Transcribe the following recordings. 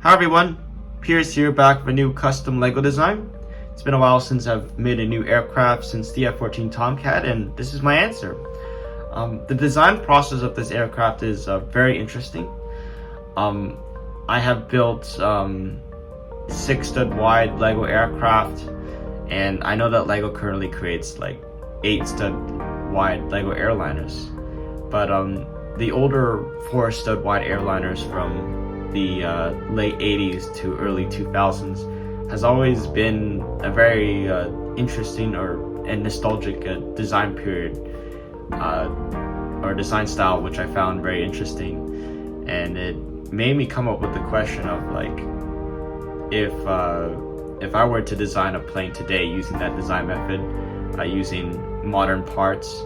Hi everyone, Pierce here, back with a new custom LEGO design. It's been a while since I've made a new aircraft since the F-14 Tomcat, and this is my answer. The design process of this aircraft is very interesting. I have built 6 stud wide LEGO aircraft, and I know that LEGO currently creates like 8 stud wide LEGO airliners, but the older 4 stud wide airliners from the late 80s to early 2000s has always been a very interesting and nostalgic design period or design style, which I found very interesting, and it made me come up with the question of like, if I were to design a plane today using that design method, using modern parts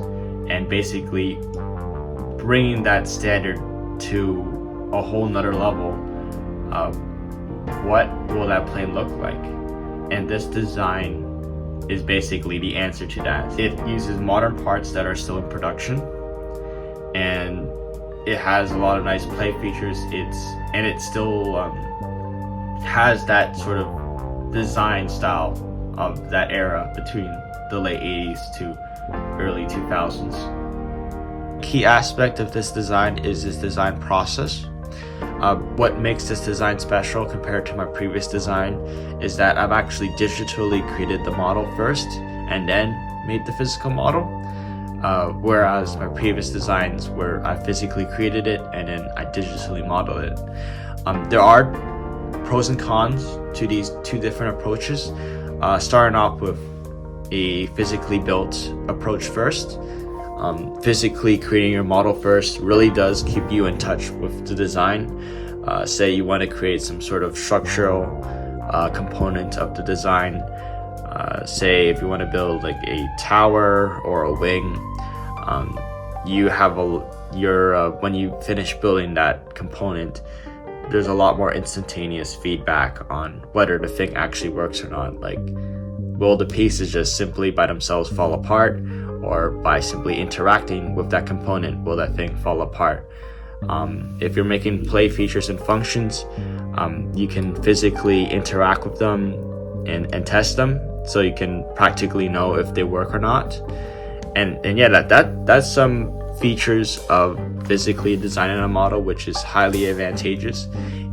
and basically bringing that standard to a whole nother level, what will that plane look like? And this design is basically the answer to that. It uses modern parts that are still in production, and it has a lot of nice play features. It still has that sort of design style of that era between the late 80s to early 2000s. Key aspect of this design is this design process. What makes this design special compared to my previous design is that I've actually digitally created the model first and then made the physical model, whereas my previous designs where I physically created it and then I digitally modeled it. There are pros and cons to these two different approaches, starting off with a physically built approach first. Physically creating your model first really does keep you in touch with the design. Say you want to create some sort of structural component of the design. Say if you want to build like a tower or a wing, you have when you finish building that component, there's a lot more instantaneous feedback on whether the thing actually works or not. Like, will the pieces just simply by themselves fall apart, or by simply interacting with that component will that thing fall apart? If you're making play features and functions, you can physically interact with them and test them, so you can practically know if they work or not. And yeah, that's some features of physically designing a model, which is highly advantageous.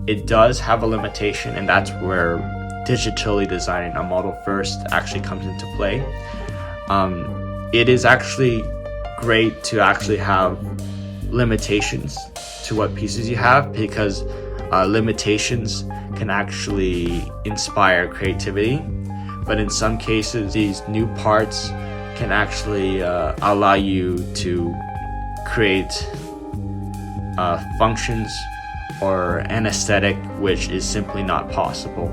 It does have a limitation, and that's where digitally designing a model first actually comes into play. It is actually great to actually have limitations to what pieces you have, because limitations can actually inspire creativity. But in some cases, these new parts can actually allow you to create functions or an aesthetic which is simply not possible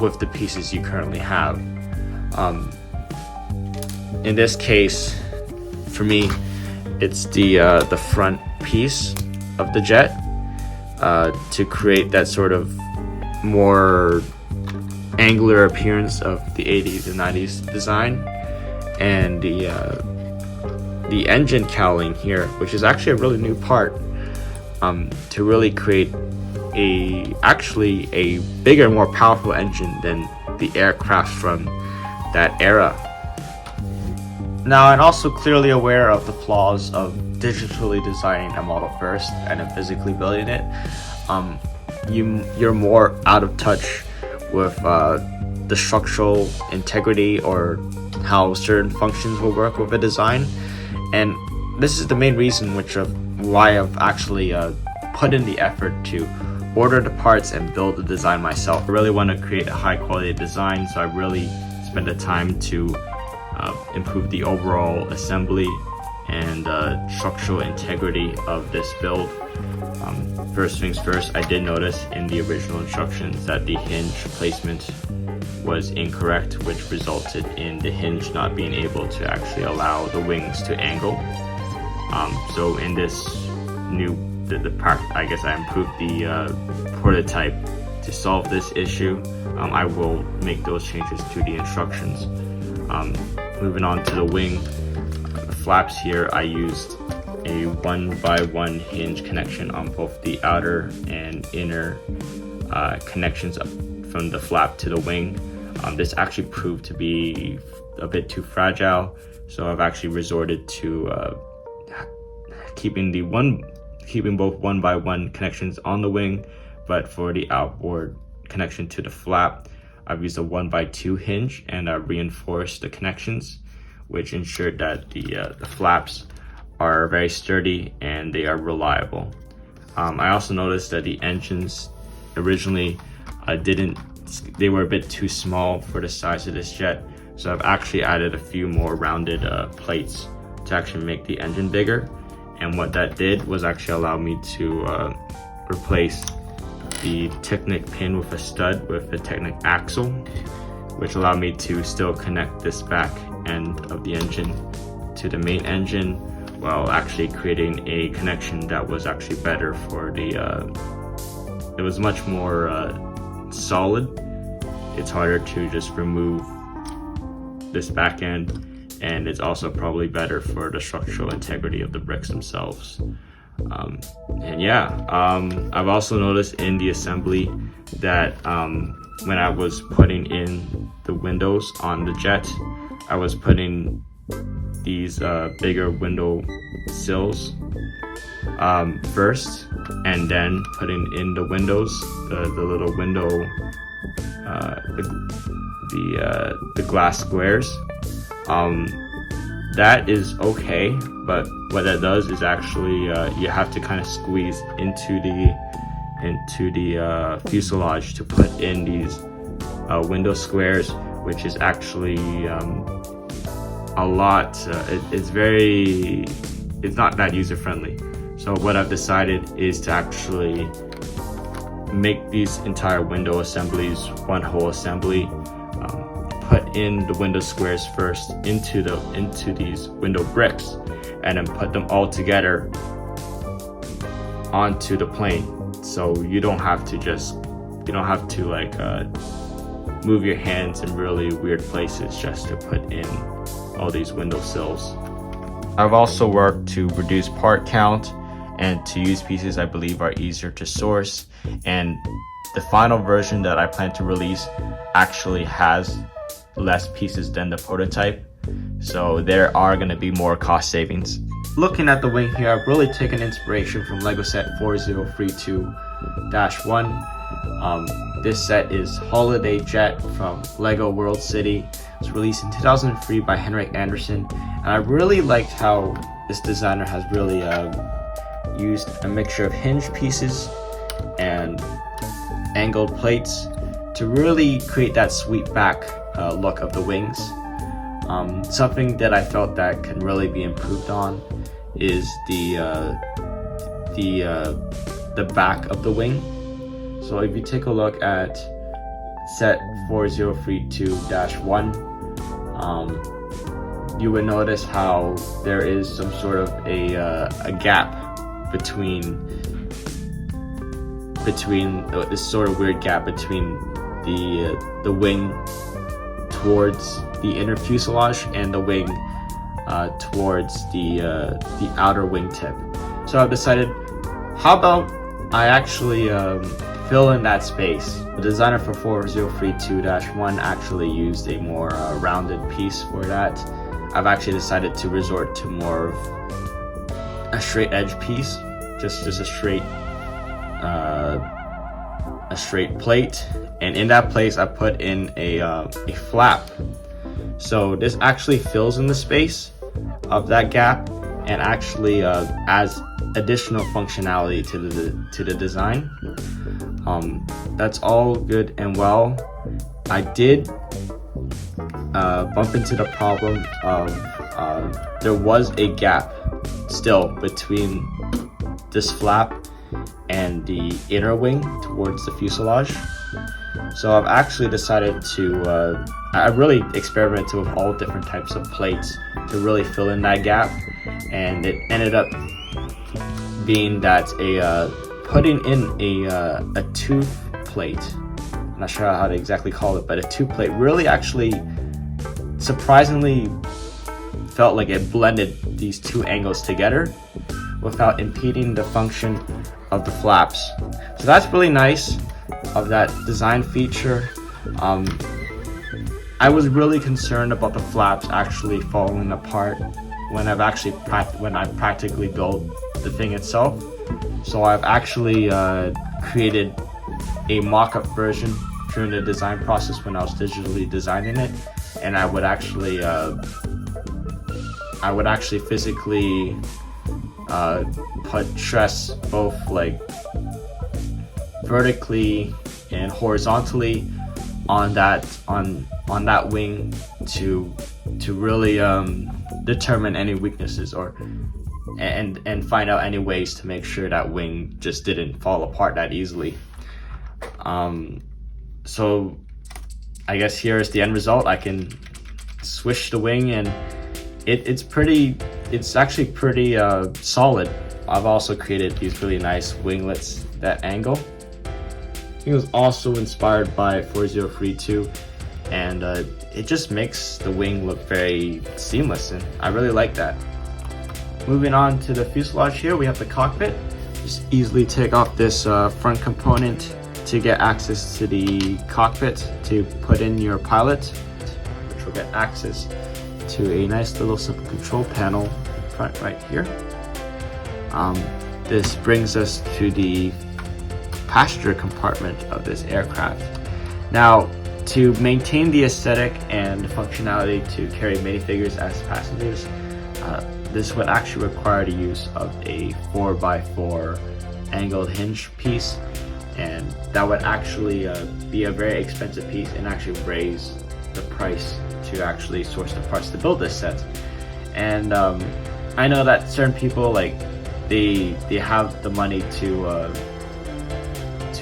with the pieces you currently have. In this case, for me, it's the front piece of the jet to create that sort of more angular appearance of the 80s and 90s design, and the engine cowling here, which is actually a really new part, to really create actually a bigger, more powerful engine than the aircraft from that era. Now, I'm also clearly aware of the flaws of digitally designing a model first and then physically building it. You're more out of touch with the structural integrity or how certain functions will work with a design, and this is the main reason why I've actually put in the effort to order the parts and build the design myself. I really want to create a high quality design, so I really spent the time to improve the overall assembly and structural integrity of this build. First things first, I did notice in the original instructions that the hinge placement was incorrect, which resulted in the hinge not being able to actually allow the wings to angle. So in this the part, I guess I improved the prototype to solve this issue. I will make those changes to the instructions. Moving on to the wing, the flaps here, I used a 1x1 hinge connection on both the outer and inner connections up from the flap to the wing. This actually proved to be a bit too fragile, so I've actually resorted to keeping both 1x1 connections on the wing, but for the outboard connection to the flap, I've used a 1x2 hinge, and I reinforced the connections, which ensured that the flaps are very sturdy and they are reliable. I also noticed that the engines originally they were a bit too small for the size of this jet, so I've actually added a few more rounded plates to actually make the engine bigger. And what that did was actually allow me to replace the Technic pin with a stud with the Technic axle, which allowed me to still connect this back end of the engine to the main engine, while actually creating a connection that was actually better for the it was much more solid. It's harder to just remove this back end, and it's also probably better for the structural integrity of the bricks themselves. And yeah, I've also noticed in the assembly that when I was putting in the windows on the jet, I was putting these bigger window sills first, and then putting in the windows, the little window, the glass squares. That is okay, but what that does is actually you have to kind of squeeze into the fuselage to put in these window squares, which is actually a lot. It's not that user friendly. So what I've decided is to actually make these entire window assemblies one whole assembly. Put in the window squares first into these window bricks, and then put them all together onto the plane. So you don't have to like move your hands in really weird places just to put in all these window sills. I've also worked to reduce part count and to use pieces I believe are easier to source, and the final version that I plan to release actually has less pieces than the prototype, so there are going to be more cost savings. Looking at the wing here, I've really taken inspiration from Lego set 4032-1. This set is Holiday Jet from Lego World City. It was released in 2003 by Henrik Anderson, and I really liked how this designer has really used a mixture of hinge pieces and angled plates to really create that sweep back look of the wings. Something that I felt that can really be improved on is the back of the wing. So if you take a look at set 4032-1, you would notice how there is some sort of a gap between this sort of weird gap between the wing towards the inner fuselage and the wing towards the outer wingtip. So I've decided, how about I actually fill in that space. The designer for 4032-1 actually used a more rounded piece for that. I've actually decided to resort to more of a straight edge piece, just a straight plate, and in that place I put in a flap. So this actually fills in the space of that gap and actually adds additional functionality to the design. That's all good and well. I did bump into the problem of there was a gap still between this flap and the inner wing towards the fuselage. So I've actually decided to I really experimented with all different types of plates to really fill in that gap, and it ended up being that putting in a tooth plate, I'm not sure how to exactly call it, but a tooth plate really actually surprisingly felt like it blended these two angles together, without impeding the function of the flaps. So that's really nice of that design feature. I was really concerned about the flaps actually falling apart when I practically built the thing itself. So I've actually created a mock-up version during the design process when I was digitally designing it, and I would actually physically put stress both like vertically and horizontally on that wing to really determine any weaknesses and find out any ways to make sure that wing just didn't fall apart that easily. So I guess here is the end result. I can swish the wing, and it's actually pretty solid. I've also created these really nice winglets that angle. It was also inspired by 4032, and it just makes the wing look very seamless, and I really like that. Moving on to the fuselage here, we have the cockpit. Just easily take off this front component to get access to the cockpit to put in your pilot, which will get access to a nice little simple control panel in front right here. This brings us to the passenger compartment of this aircraft. Now, to maintain the aesthetic and the functionality to carry minifigures as passengers, this would actually require the use of a 4x4 angled hinge piece, and that would actually be a very expensive piece and actually raise the price to actually source the parts to build this set. And I know that certain people, like, they have the money to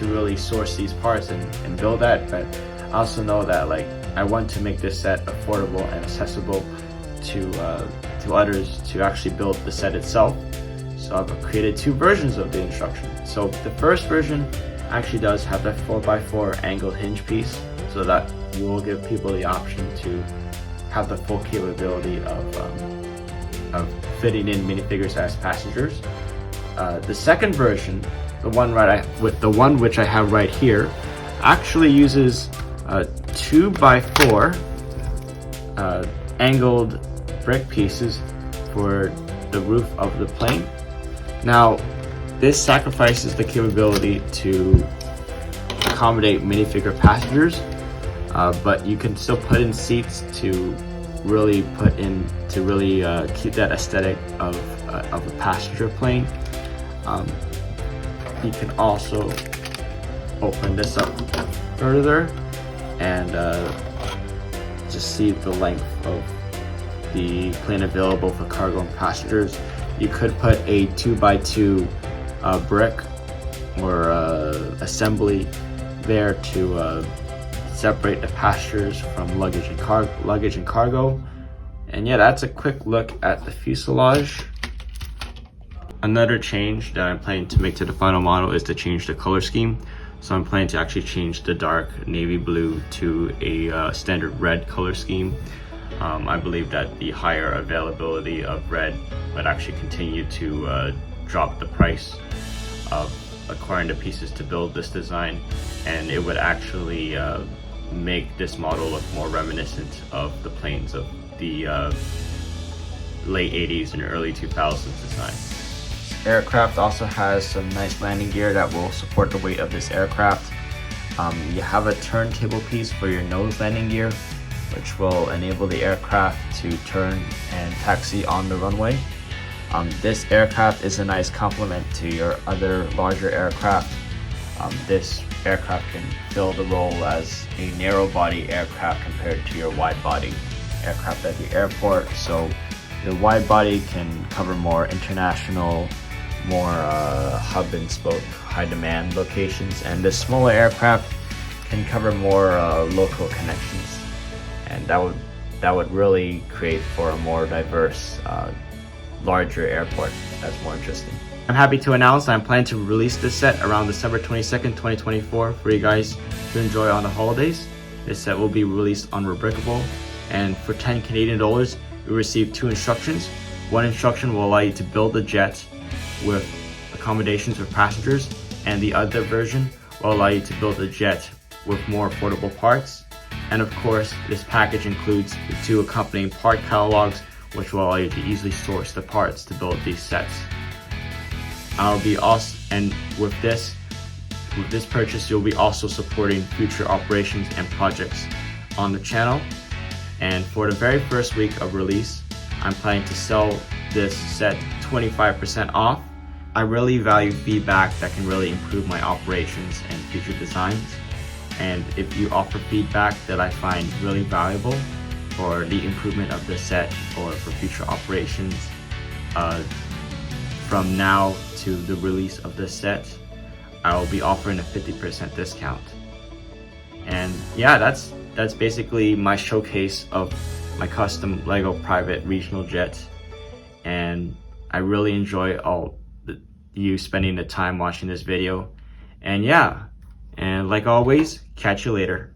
really source these parts and build that, but I also know that, like, I want to make this set affordable and accessible to others to actually build the set itself. So I've created two versions of the instruction. So the first version actually does have that 4x4 angled hinge piece, so that will give people the option to have the full capability of fitting in minifigures as passengers. The second version, the one which I have right here, actually uses 2x4 angled brick pieces for the roof of the plane. Now, this sacrifices the capability to accommodate minifigure passengers, but you can still put in seats to really keep that aesthetic of a passenger plane. You can also open this up further and just see the length of the plane available for cargo and passengers. You could put a 2x2 brick or assembly there to separate the passengers from luggage and cargo. And yeah, that's a quick look at the fuselage. Another change that I'm planning to make to the final model is to change the color scheme. So I'm planning to actually change the dark navy blue to a standard red color scheme. I believe that the higher availability of red would actually continue to drop the price of acquiring the pieces to build this design, and it would actually make this model look more reminiscent of the planes of the late 80s and early 2000s design. Aircraft also has some nice landing gear that will support the weight of this aircraft. You have a turntable piece for your nose landing gear, which will enable the aircraft to turn and taxi on the runway. This aircraft is a nice complement to your other larger aircraft. This aircraft can fill the role as a narrow body aircraft compared to your wide body aircraft at the airport. So the wide body can cover more international, more hub and spoke high demand locations, and the smaller aircraft can cover more local connections, and that would really create for a more diverse larger airport. That's more interesting. I'm happy to announce I'm planning to release this set around December 22nd, 2024 for you guys to enjoy on the holidays. This set will be released on Rubricable, and for 10 Canadian dollars, you'll receive 2 instructions. One instruction will allow you to build the jet with accommodations for passengers, and the other version will allow you to build a jet with more affordable parts. And of course, this package includes the 2 accompanying part catalogs, which will allow you to easily source the parts to build these sets. And with this purchase, you'll be also supporting future operations and projects on the channel. And for the very first week of release, I'm planning to sell this set 25% off. I really value feedback that can really improve my operations and future designs. And if you offer feedback that I find really valuable for the improvement of the set or for future operations, from now to the release of this set, I will be offering a 50% discount. And yeah, that's basically my showcase of my custom Lego private regional jet. And I really enjoy you spending the time watching this video. And yeah, and like always, catch you later.